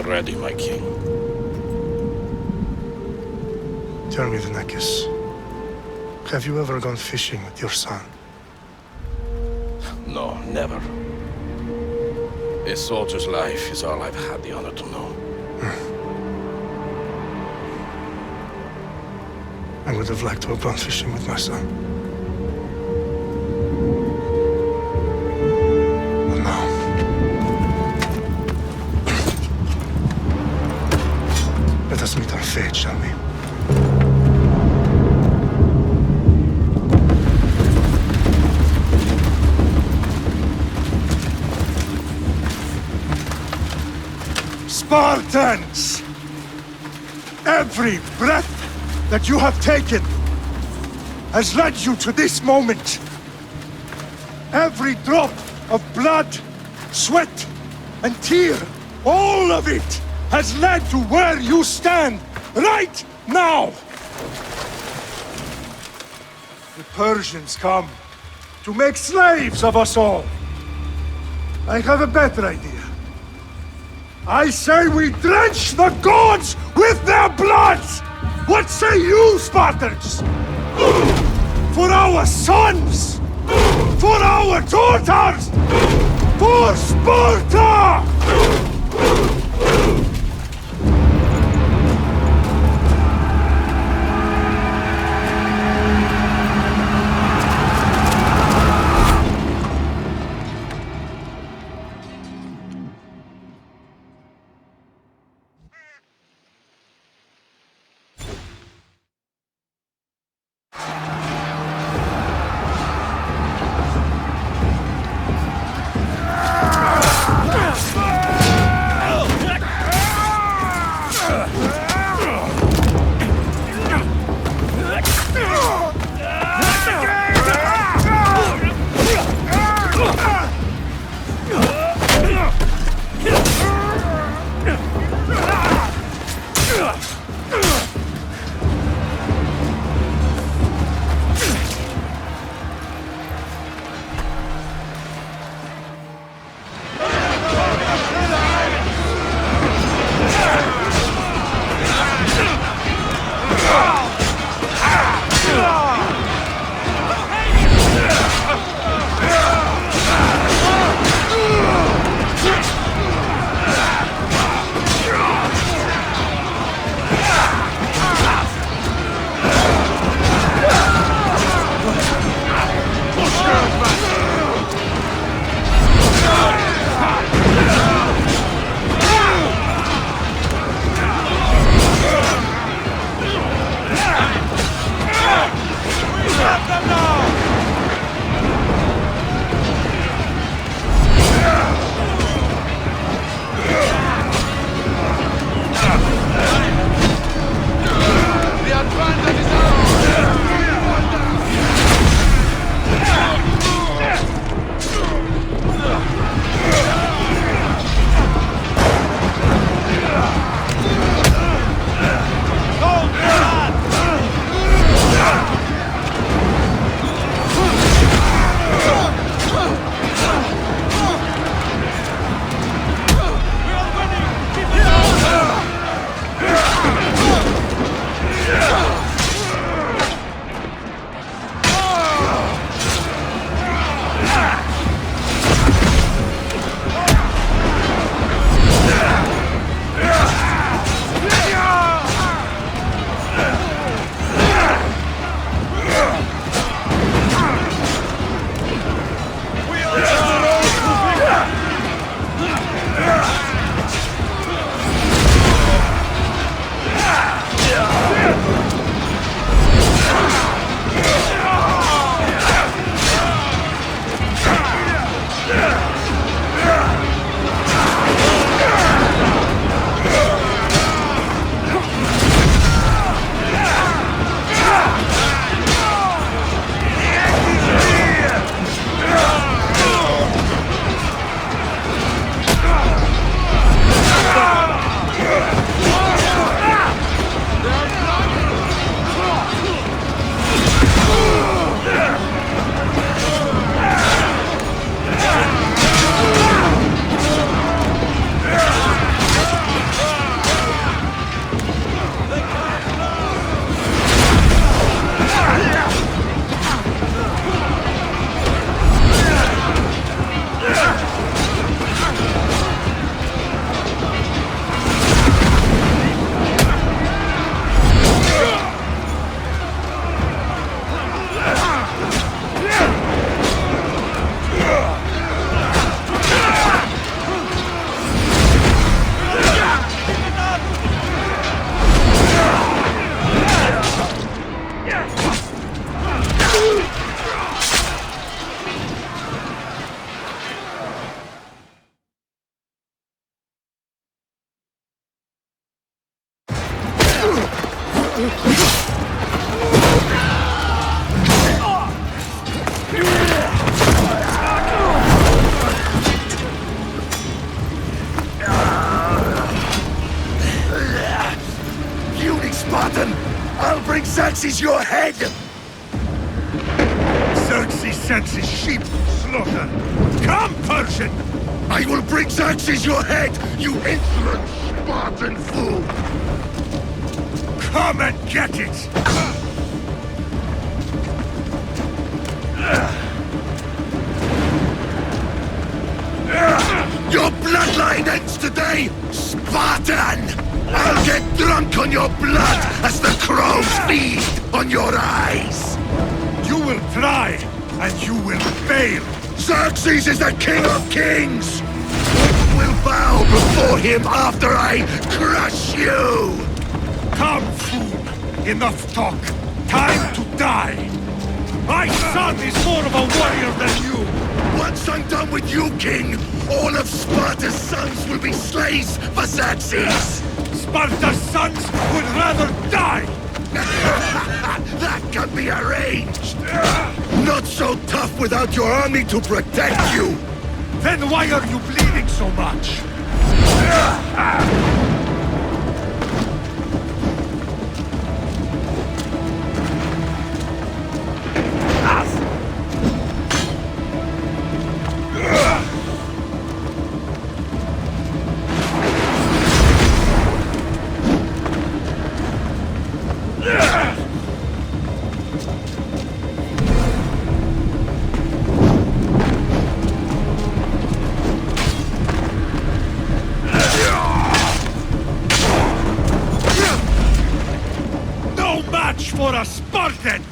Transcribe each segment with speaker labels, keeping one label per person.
Speaker 1: you're ready, my king.
Speaker 2: Tell me, Vinicius, have you ever gone fishing with your son?
Speaker 1: No, never. A soldier's life is all I've had the honor to know.
Speaker 2: I would have liked to have gone fishing with my son. But now... let us meet our fate, shall we? Spartans! Every breath that you have taken has led you to this moment. Every drop of blood, sweat, and tear, all of it has led to where you stand right now. The Persians come to make slaves of us all. I have a better idea. I say we drench the gods with their blood! What say you, Spartans? For our sons! For our daughters! For Sparta!
Speaker 3: Xerxes your head!
Speaker 2: Xerxes sends his sheep to slaughter. Come, Persian!
Speaker 3: I will bring Xerxes your head, you insolent Spartan fool!
Speaker 2: Come and get it!
Speaker 3: Your bloodline ends today, Spartan! I'll get drunk on your blood as the crows feed on your eyes!
Speaker 2: You will try, and you will fail!
Speaker 3: Xerxes is the king of kings! Who will bow before him after I crush you?
Speaker 2: Come, fool! Enough talk! Time to die! My son is more of a warrior than you!
Speaker 3: Once I'm done with you, king, all of Sparta's sons will be slaves for Xerxes!
Speaker 2: Sparta's sons would rather die!
Speaker 3: That can be arranged! Not so tough without your army to protect you!
Speaker 2: Then why are you bleeding so much? For a Spartan!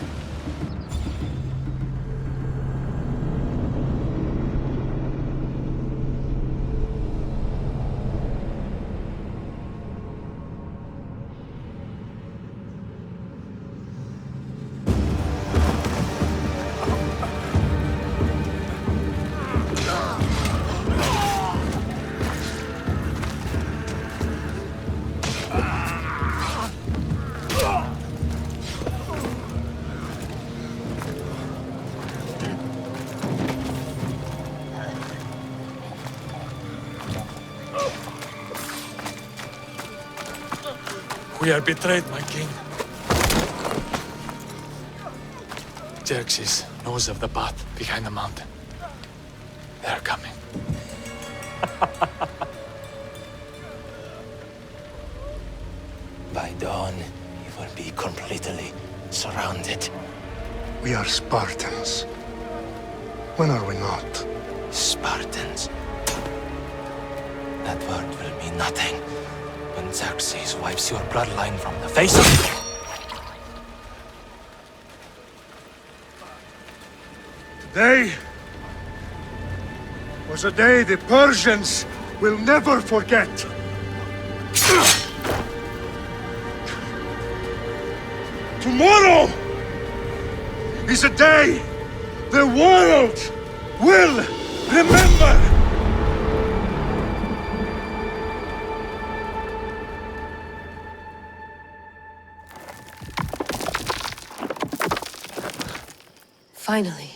Speaker 4: We are betrayed, my king. Xerxes knows of the path behind the mountain. They are coming.
Speaker 5: By dawn, you will be completely surrounded.
Speaker 2: We are Spartans. When are we not?
Speaker 5: Spartans. That word will mean nothing when Xerxes wipes your bloodline from the face of...
Speaker 2: Today was a day the Persians will never forget. Tomorrow is a day the world will remember.
Speaker 6: Finally.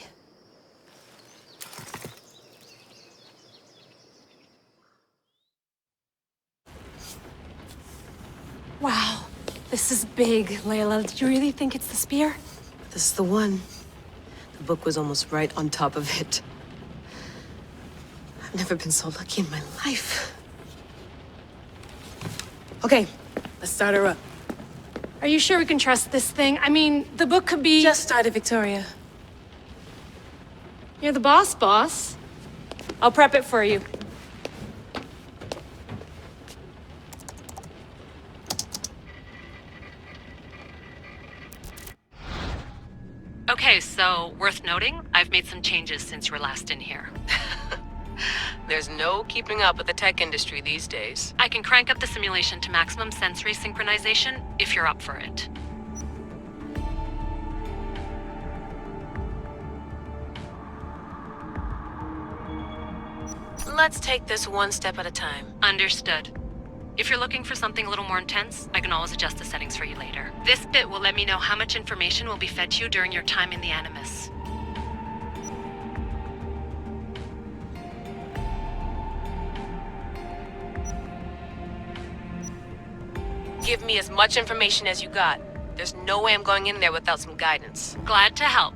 Speaker 7: Wow, this is big, Layla. Did you really think it's the spear?
Speaker 6: This is the one. The book was almost right on top of it. I've never been so lucky in my life. Okay, let's start her up.
Speaker 7: Are you sure we can trust this thing? I mean, the book could be...
Speaker 6: Just started, Victoria.
Speaker 7: You're the boss. I'll prep it for you.
Speaker 8: Okay, so worth noting, I've made some changes since you were last in here.
Speaker 6: There's no keeping up with the tech industry these days.
Speaker 8: I can crank up the simulation to maximum sensory synchronization if you're up for it.
Speaker 6: Let's take this one step at a time.
Speaker 8: Understood. If you're looking for something a little more intense, I can always adjust the settings for you later. This bit will let me know how much information will be fed to you during your time in the Animus.
Speaker 6: Give me as much information as you got. There's no way I'm going in there without some guidance.
Speaker 8: Glad to help.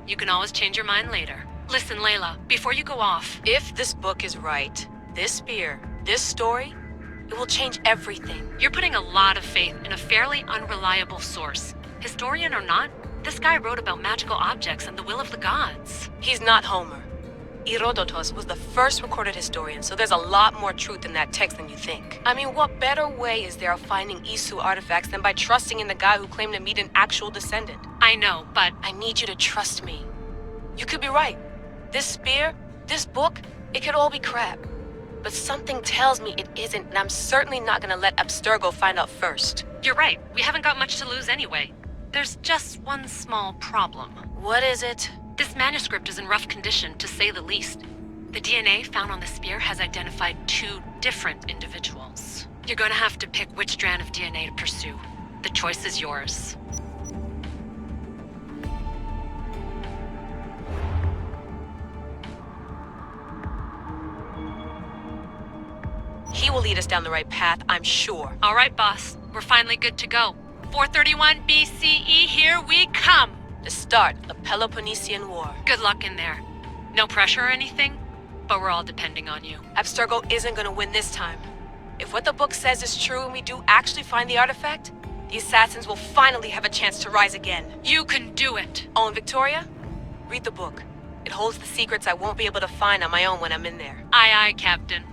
Speaker 8: You can always change your mind later. Listen, Layla, before you go off...
Speaker 6: If this book is right, this spear, this story, it will change everything.
Speaker 8: You're putting a lot of faith in a fairly unreliable source. Historian or not, this guy wrote about magical objects and the will of the gods.
Speaker 6: He's not Homer. Herodotus was the first recorded historian, so there's a lot more truth in that text than you think. I mean, what better way is there of finding Isu artifacts than by trusting in the guy who claimed to meet an actual descendant?
Speaker 8: I know, but...
Speaker 6: I need you to trust me. You could be right. This spear, this book, it could all be crap. But something tells me it isn't, and I'm certainly not gonna let Abstergo find out first.
Speaker 8: You're right. We haven't got much to lose anyway. There's just one small problem.
Speaker 6: What is it?
Speaker 8: This manuscript is in rough condition, to say the least. The DNA found on the spear has identified 2 different individuals. You're gonna have to pick which strand of DNA to pursue. The choice is yours.
Speaker 6: He will lead us down the right path, I'm sure.
Speaker 8: All right, boss. We're finally good to go. 431 BCE, here we come!
Speaker 6: The start of Peloponnesian War.
Speaker 8: Good luck in there. No pressure or anything, but we're all depending on you.
Speaker 6: Abstergo isn't gonna win this time. If what the book says is true and we do actually find the artifact, the assassins will finally have a chance to rise again.
Speaker 8: You can do it!
Speaker 6: Oh, and Victoria? Read the book. It holds the secrets I won't be able to find on my own when I'm in there.
Speaker 8: Aye, aye, Captain.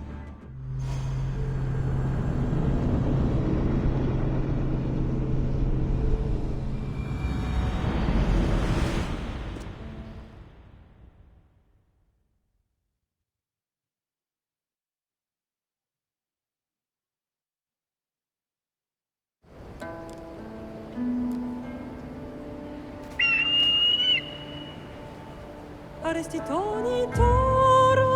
Speaker 9: Aristitoni toro,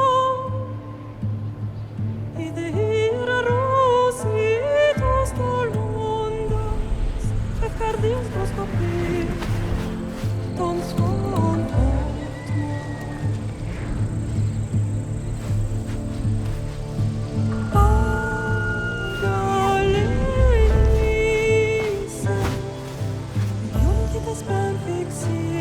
Speaker 9: idehira rositos tolondas, fefcardios proscopir, ton son Pagalenise, iuntitas perfectionis,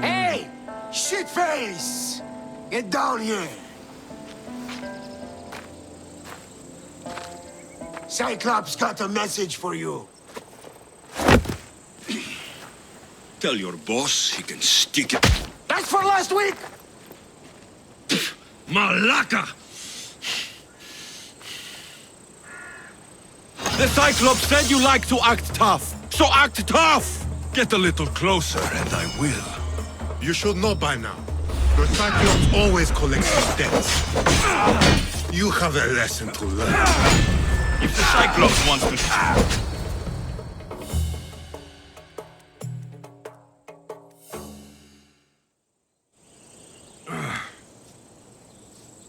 Speaker 3: Hey! Shitface! Get down here! Cyclops got a message for you.
Speaker 10: Tell your boss he can stick it.
Speaker 3: That's for last week!
Speaker 10: Malaka! The Cyclops said you like to act tough, so act tough! Get a little closer and I will.
Speaker 11: You should know by now. The Cyclops always collects his debts. You have a lesson to learn.
Speaker 10: If the Cyclops wants to...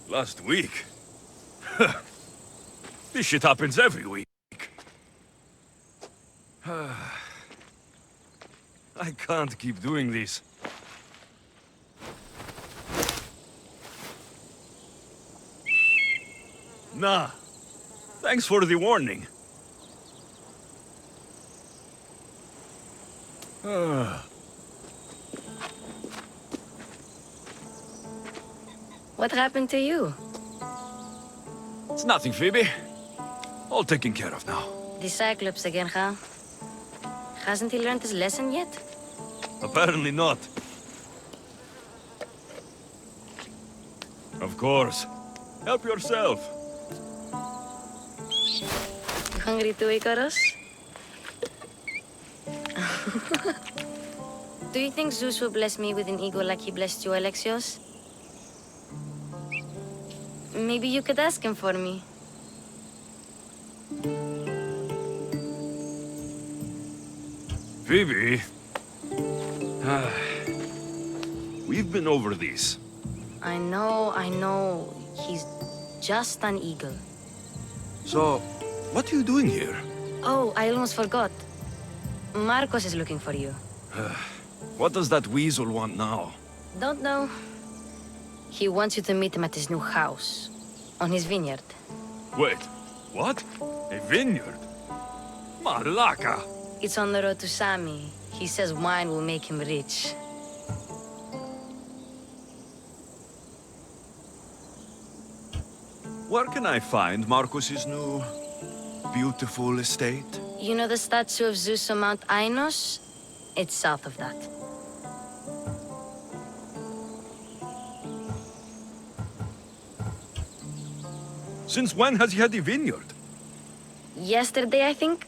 Speaker 10: Last week? This shit happens every week. I can't keep doing this. Nah. Thanks for the warning.
Speaker 12: What happened to you?
Speaker 10: It's nothing, Phoebe. All taken care of now.
Speaker 12: The Cyclops again, huh? Hasn't he learned his lesson yet?
Speaker 10: Apparently not. Of course. Help yourself.
Speaker 12: You hungry too, Icarus? Do you think Zeus will bless me with an eagle like he blessed you, Alexios? Maybe you could ask him for me.
Speaker 10: Phoebe. We've been over this.
Speaker 12: I know. He's just an eagle.
Speaker 10: So, what are you doing here?
Speaker 12: Oh, I almost forgot. Marcos is looking for you.
Speaker 10: What does that weasel want now?
Speaker 12: Don't know. He wants you to meet him at his new house. On his vineyard.
Speaker 10: Wait, what? A vineyard? Malaka!
Speaker 12: It's on the road to Sami. He says wine will make him rich.
Speaker 10: Where can I find Marcos's new, beautiful estate?
Speaker 12: You know the statue of Zeus on Mount Ainos? It's south of that.
Speaker 10: Since when has he had a vineyard?
Speaker 12: Yesterday, I think?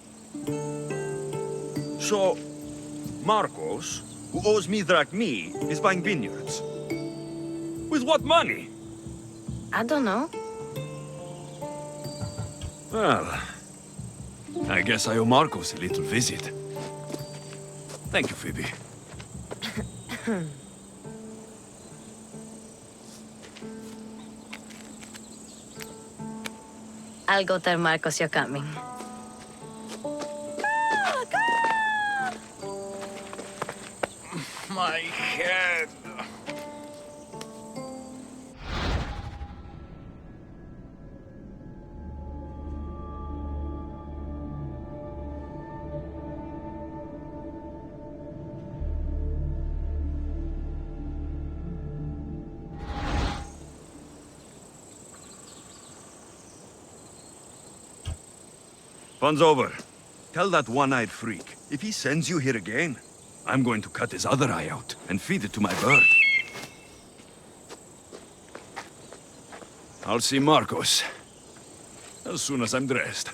Speaker 10: So, Marcos, who owes me drachmi, is buying vineyards. With what money?
Speaker 12: I don't know.
Speaker 10: Well, I guess I owe Marcos a little visit. Thank you, Phoebe.
Speaker 12: I'll go tell Marcos you're coming.
Speaker 10: My head. Fun's over. Tell that one-eyed freak, if he sends you here again, I'm going to cut his other eye out and feed it to my bird. I'll see Marcos as soon as I'm dressed.